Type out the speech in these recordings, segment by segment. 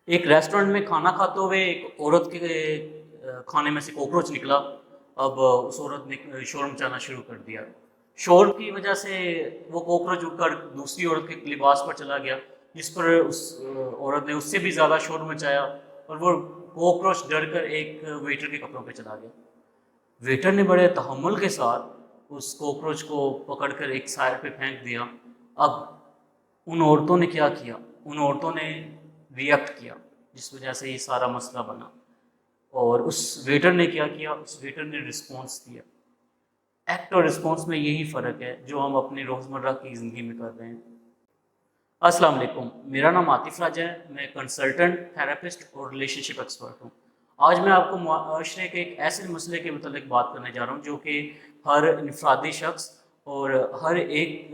एक रेस्टोरेंट में खाना खाते हुए एक औरत के खाने में से कॉकरोच निकला। अब उस औरत ने शोर मचाना शुरू कर दिया। शोर की वजह से वो कॉकरोच उड़कर दूसरी औरत के लिबास पर चला गया, जिस पर उस औरत ने उससे भी ज़्यादा शोर मचाया और वो कॉकरोच डर कर एक वेटर के कपड़ों पे चला गया। वेटर ने बड़े तहम्मुल के साथ उस कॉकरोच को पकड़कर एक साइड पे फेंक दिया। अब उन औरतों ने क्या किया? उन औरतों ने रिएक्ट किया, जिस वजह से ये सारा मसला बना। और उस वेटर ने क्या किया? उस वेटर ने रिस्पॉन्स दिया। एक्ट और रिस्पॉन्स में यही फ़र्क है जो हम अपनी रोज़मर्रा की ज़िंदगी में कर रहे हैं। अस्सलाम वालेकुम, मेरा नाम आतिफ राजा है। मैं कंसल्टेंट, थेरेपिस्ट और रिलेशनशिप एक्सपर्ट हूँ। आज मैं आपको मुआशरे के एक ऐसे मसले के मतलब बात करने जा रहा हूँ जो कि हर इनफरादी शख्स और हर एक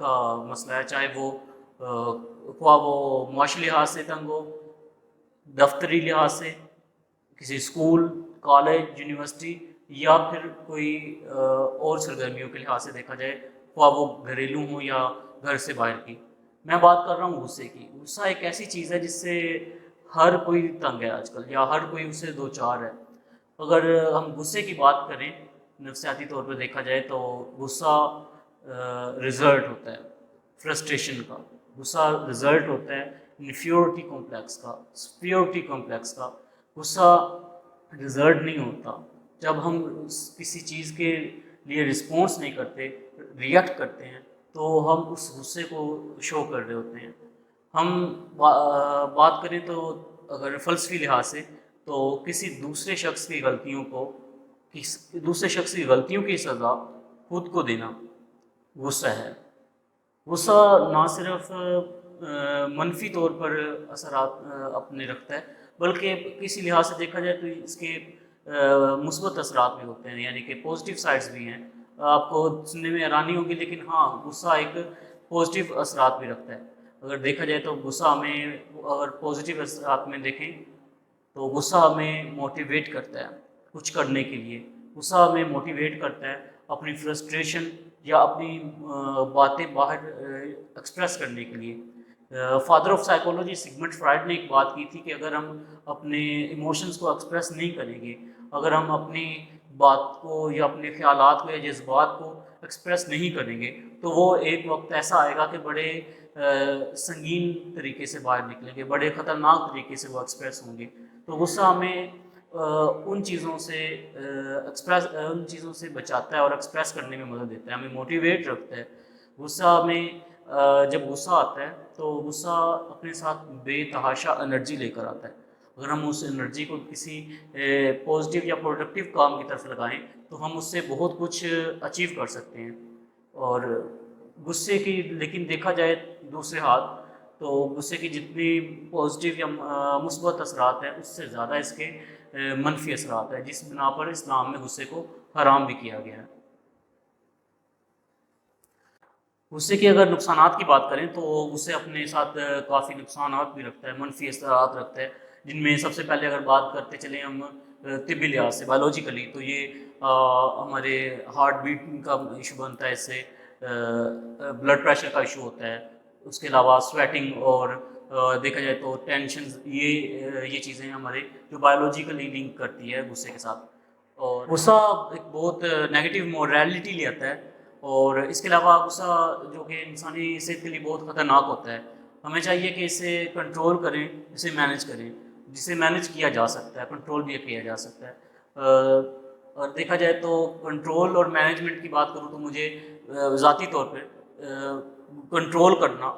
का मसला है, चाहे वो ख्वाह वो मुआशी लिहाज से तंग हो, दफ्तरी लिहाज से, किसी स्कूल, कॉलेज, यूनिवर्सिटी, या फिर कोई और सरगर्मियों के लिहाज से देखा जाए, ख्वाह वो घरेलू हो या घर से बाहर की। मैं बात कर रहा हूँ गुस्से की। गुस्सा एक ऐसी चीज़ है जिससे हर कोई तंग है आजकल, या हर कोई उससे दो चार है। अगर हम गुस्से की बात करें, नफसियाती तौर पर देखा जाए तो गुस्सा रिजल्ट होता है फ्रस्ट्रेशन का। गुस्सा रिजल्ट होता है इन्फ्योरिटी कॉम्प्लेक्स का, सुपीरियरिटी कॉम्प्लेक्स का। गुस्सा रिजल्ट नहीं होता। जब हम किसी चीज़ के लिए रिस्पॉन्स नहीं करते, रिएक्ट करते हैं, तो हम उस गुस्से को शो कर रहे होते हैं। हम बात करें तो अगर फ़लसफ़ी लिहाज से, तो किसी दूसरे शख्स की गलतियों को, किस दूसरे शख्स की गलतियों की सज़ा खुद को देना गुस्सा है। गुस्सा ना सिर्फ मनफी तौर पर असरात अपने रखता है, बल्कि किसी लिहाज से देखा जाए तो इसके मुस्बत असरात भी होते हैं, यानी कि पॉजिटिव साइड्स भी हैं। आपको सुनने में हैरानी होगी, लेकिन हाँ, गुस्सा एक पॉजिटिव असरात भी रखता है। अगर देखा जाए तो गुस्सा हमें, अगर पॉजिटिव असरात में देखें, तो गुस्सा हमें मोटिवेट करता है कुछ करने के लिए। गुस्सा हमें मोटिवेट करता है अपनी फ्रस्ट्रेशन या अपनी बातें बाहर एक्सप्रेस करने के लिए। Father of psychology Sigmund Freud ने एक बात की थी कि अगर हम अपने इमोशंस को एक्सप्रेस नहीं करेंगे, अगर हम अपनी बात को या अपने ख्यालात को या जज्बात को एक्सप्रेस नहीं करेंगे, तो वो एक वक्त ऐसा आएगा कि बड़े संगीन तरीके से बाहर निकलेंगे, बड़े ख़तरनाक तरीके से वो एक्सप्रेस होंगे। तो गुस्सा हमें उन चीज़ों से उन चीज़ों से बचाता है और एक्सप्रेस करने में मदद देता है, हमें मोटिवेट रखता है। गुस्सा हमें जब गुस्सा आता है तो गुस्सा अपने साथ बेतहाशा एनर्जी लेकर आता है। अगर हम उस एनर्जी को किसी पॉजिटिव या प्रोडक्टिव काम की तरफ लगाएं, तो हम उससे बहुत कुछ अचीव कर सकते हैं। और गुस्से की, लेकिन देखा जाए दूसरे हाथ, तो गुस्से की जितनी पॉजिटिव या मुस्बत असरात हैं, उससे ज़्यादा इसके मनफी असरात हैं, जिस बिना पर इस्लाम में गुस्से को हराम भी किया गया है। गुस्से के अगर नुकसानात की बात करें, तो गुस्से अपने साथ काफ़ी नुकसानात भी रखता है, मनफी असरात रखता है, जिनमें सबसे पहले अगर बात करते चलें हम तिब्बी लिहाज से, बायोलॉजिकली, तो ये हमारे हार्ट बीट का इशू बनता है इससे, ब्लड प्रेशर का इशू होता है। उसके अलावा स्वेटिंग और देखा जाए तो टेंशन, ये चीज़ें हमारे जो बायोलॉजिकली लिंक करती है गुस्से के साथ। और गुस्सा एक बहुत नेगेटिव मोरालिटी ले आता है। और इसके अलावा गुस्सा जो कि इंसानी सेहत के लिए बहुत ख़तरनाक होता है। हमें चाहिए कि इसे कंट्रोल करें, इसे मैनेज करें। जिसे मैनेज किया जा सकता है, कंट्रोल भी किया जा सकता है। और देखा जाए तो कंट्रोल और मैनेजमेंट की बात करूँ तो मुझे ज़ाती तौर पे कंट्रोल करना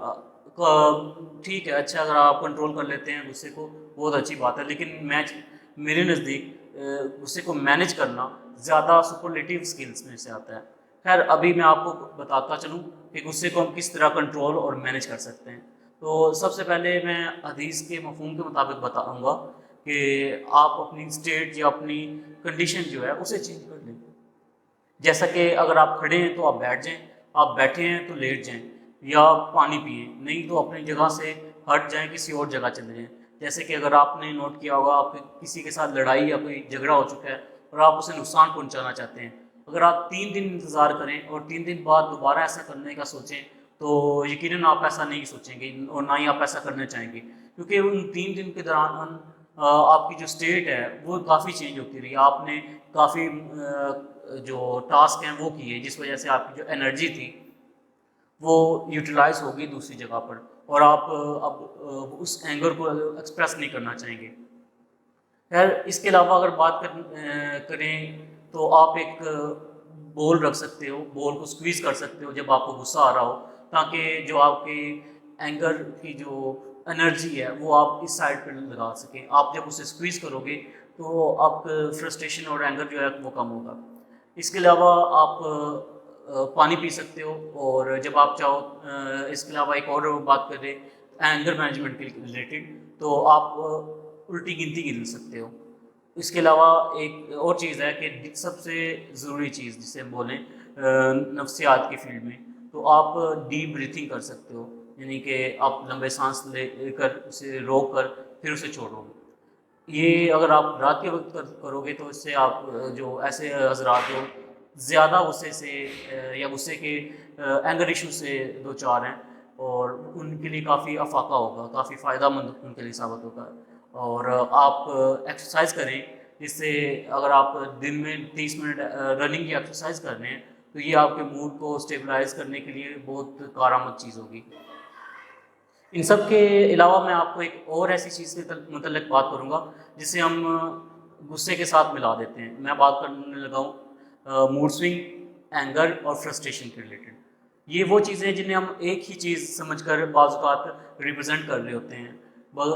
ठीक है, अच्छा, अगर आप कंट्रोल कर लेते हैं गुस्से को, बहुत अच्छी बात है। लेकिन मेरे नज़दीक गुस्से को मैनेज करना ज़्यादा सुपरलेटिव स्किल्स में से आता है। खैर, अभी मैं आपको बताता चलूँ कि गुस्से को हम किस तरह कंट्रोल और मैनेज कर सकते हैं। तो सबसे पहले मैं हदीस के मफ़हूम के मुताबिक बताऊँगा कि आप अपनी स्टेट या अपनी कंडीशन जो है उसे चेंज कर लें। जैसा कि अगर आप खड़े हैं तो आप बैठ जाएं, आप बैठे हैं तो लेट जाएं, या पानी पिएं, नहीं तो अपनी जगह से हट जाएं, किसी और जगह चले जाएं। जैसे कि अगर आपने नोट किया होगा, आप किसी के साथ लड़ाई या कोई झगड़ा हो चुका है और आप उसे नुकसान पहुंचाना चाहते हैं, अगर आप 3 दिन इंतज़ार करें और 3 दिन बाद दोबारा ऐसा करने का सोचें, तो यकीनन आप ऐसा नहीं सोचेंगे और ना ही आप ऐसा करना चाहेंगे। کیونکہ ان 3 دن کے دوران آپ کی جو اسٹیٹ ہے وہ کافی چینج ہوتی رہی. آپ نے کافی جو ٹاسک ہیں وہ کیے جس وجہ سے آپ کی جو انرجی تھی وہ یوٹیلائز ہوگی دوسری جگہ پر, اور آپ اب اس اینگر کو ایکسپریس نہیں کرنا چاہیں گے. خیر اس کے علاوہ اگر بات کریں تو آپ ایک بول رکھ سکتے ہو, بول کو سکویز کر سکتے ہو جب آپ کو غصہ آ رہا ہو, تاکہ جو آپ کی اینگر کی جو انرجی ہے وہ آپ اس سائڈ پہ لگا سکیں. آپ جب اسے سکویز کرو گے تو آپ فرسٹریشن اور اینگر جو ہے وہ کم ہوگا. اس کے علاوہ آپ پانی پی سکتے ہو, اور جب آپ چاہو اس کے علاوہ ایک اور بات کریں اینگر مینجمنٹ کے ریلیٹڈ, تو آپ الٹی گنتی گن سکتے ہو. اس کے علاوہ ایک اور چیز ہے کہ سب سے ضروری چیز جسے ہم بولیں نفسیات کی فیلڈ میں, تو آپ ڈیپ بریتھنگ کر سکتے ہو, یعنی کہ آپ لمبے سانس لے کر اسے روک کر پھر اسے چھوڑو. یہ اگر آپ رات کے وقت کرو گے تو اس سے آپ جو ایسے حضرات جو زیادہ غصے سے یا غصے کے اینگر ایشو سے دو چار ہیں, اور ان کے لیے کافی افاقہ ہوگا, کافی فائدہ مند ان کے لیے ثابت ہوگا. اور آپ ایکسرسائز کریں, جس سے اگر آپ دن میں 30 منٹ رننگ کی ایکسرسائز کر رہے ہیں تو یہ آپ کے موڈ کو اسٹیبلائز کرنے کے لیے بہت کارآمد چیز ہوگی. ان سب کے علاوہ میں آپ کو ایک اور ایسی چیز کے متعلق بات کروں گا جسے ہم غصے کے ساتھ ملا دیتے ہیں. میں بات کرنے لگا ہوں موڈ سوئنگ, اینگر اور فرسٹریشن کے ریلیٹڈ. یہ وہ چیزیں ہیں جنہیں ہم ایک ہی چیز سمجھ کر بعض اوقات ریپرزینٹ کر رہے ہوتے ہیں,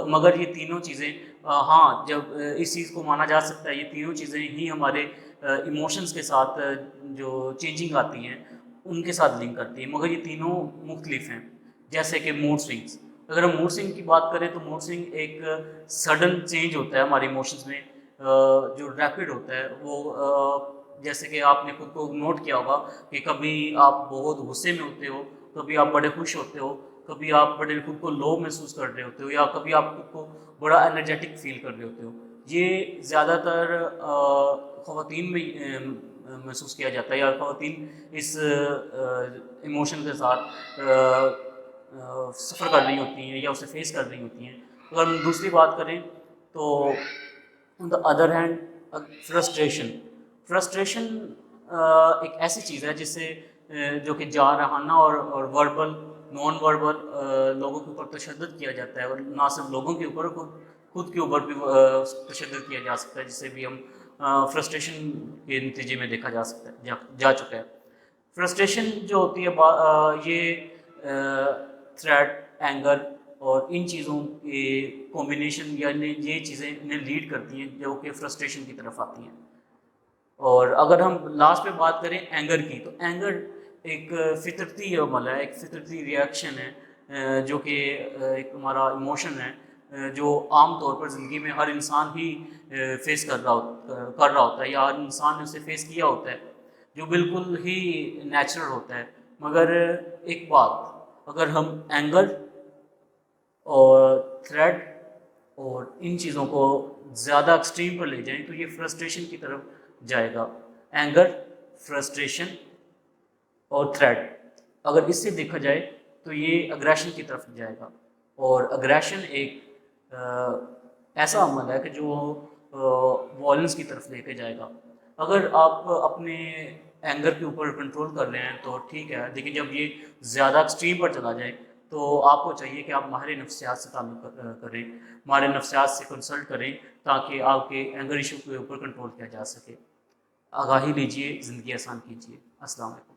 مگر یہ تینوں چیزیں ہاں جب اس چیز کو مانا جا سکتا ہے یہ تینوں چیزیں ہی ہمارے ایموشنز کے ساتھ جو چینجنگ آتی ہیں ان کے ساتھ لنک کرتی ہیں, مگر یہ تینوں مختلف ہیں. جیسے کہ موڈ سوئنگس, اگر ہم موڈ سوئنگ کی بات کریں تو موڈ سوئنگ ایک سڈن چینج ہوتا ہے ہمارے ایموشنز میں, جو ریپڈ ہوتا ہے وہ. جیسے کہ آپ نے خود کو نوٹ کیا ہوگا کہ کبھی آپ بہت غصے میں ہوتے ہو, کبھی آپ بڑے خوش ہوتے ہو, کبھی آپ بڑے خود کو لو محسوس کر رہے ہوتے ہو, یا کبھی آپ خود کو بڑا انرجیٹک فیل کر رہے ہوتے ہو. یہ زیادہ تر خواتین میں محسوس کیا جاتا ہے, یا خواتین اس ایموشن کے ساتھ سفر کر رہی ہوتی ہیں یا اسے فیس کر رہی ہوتی ہیں. اگر ہم دوسری بات کریں تو آن دا ادر ہینڈ فرسٹریشن ایک ایسی چیز ہے جس سے جو کہ جارحانہ اور وربل نان وربل لوگوں کے اوپر تشدد کیا جاتا ہے, اور نہ صرف لوگوں کے اوپر خود کے اوپر بھی تشدد کیا جا سکتا ہے, جسے بھی ہم فرسٹریشن کے نتیجے میں دیکھا جا چکا ہے. فرسٹریشن جو ہوتی ہے یہ تھریٹ, اینگر اور ان چیزوں کے کمبینیشن, یعنی یہ چیزیں انہیں لیڈ کرتی ہیں جو کہ فرسٹریشن کی طرف آتی ہیں. اور اگر ہم لاسٹ پہ بات کریں اینگر کی, تو اینگر ایک فطرتی عمل ہے, ایک فطرتی ریئیکشن ہے جو کہ ایک ہمارا ایموشن ہے جو عام طور پر زندگی میں ہر انسان ہی فیس کر رہا ہوتا ہے, یا ہر انسان نے اسے فیس کیا ہوتا ہے, جو بالکل ہی نیچرل ہوتا ہے. مگر ایک بات, اگر ہم اینگر اور تھریٹ اور ان چیزوں کو زیادہ ایکسٹریم پر لے جائیں تو یہ فرسٹریشن کی طرف جائے گا. اینگر, فرسٹریشن اور تھریٹ, اگر اس سے دیکھا جائے تو یہ اگریشن کی طرف جائے گا. اور اگریشن ایک ایسا عمل ہے کہ جو وائلنس کی طرف لے کے جائے گا. اگر آپ اپنے اینگر کے اوپر کنٹرول کر رہے ہیں تو ٹھیک ہے, لیکن جب یہ زیادہ ایکسٹریم پر چلا جائے تو آپ کو چاہیے کہ آپ ماہر نفسیات سے تعلق کریں, ماہر نفسیات سے کنسلٹ کریں, تاکہ آپ کے اینگر ایشو کے اوپر کنٹرول کیا جا سکے. آگاہی لیجیے, زندگی آسان کیجیے. السلام علیکم.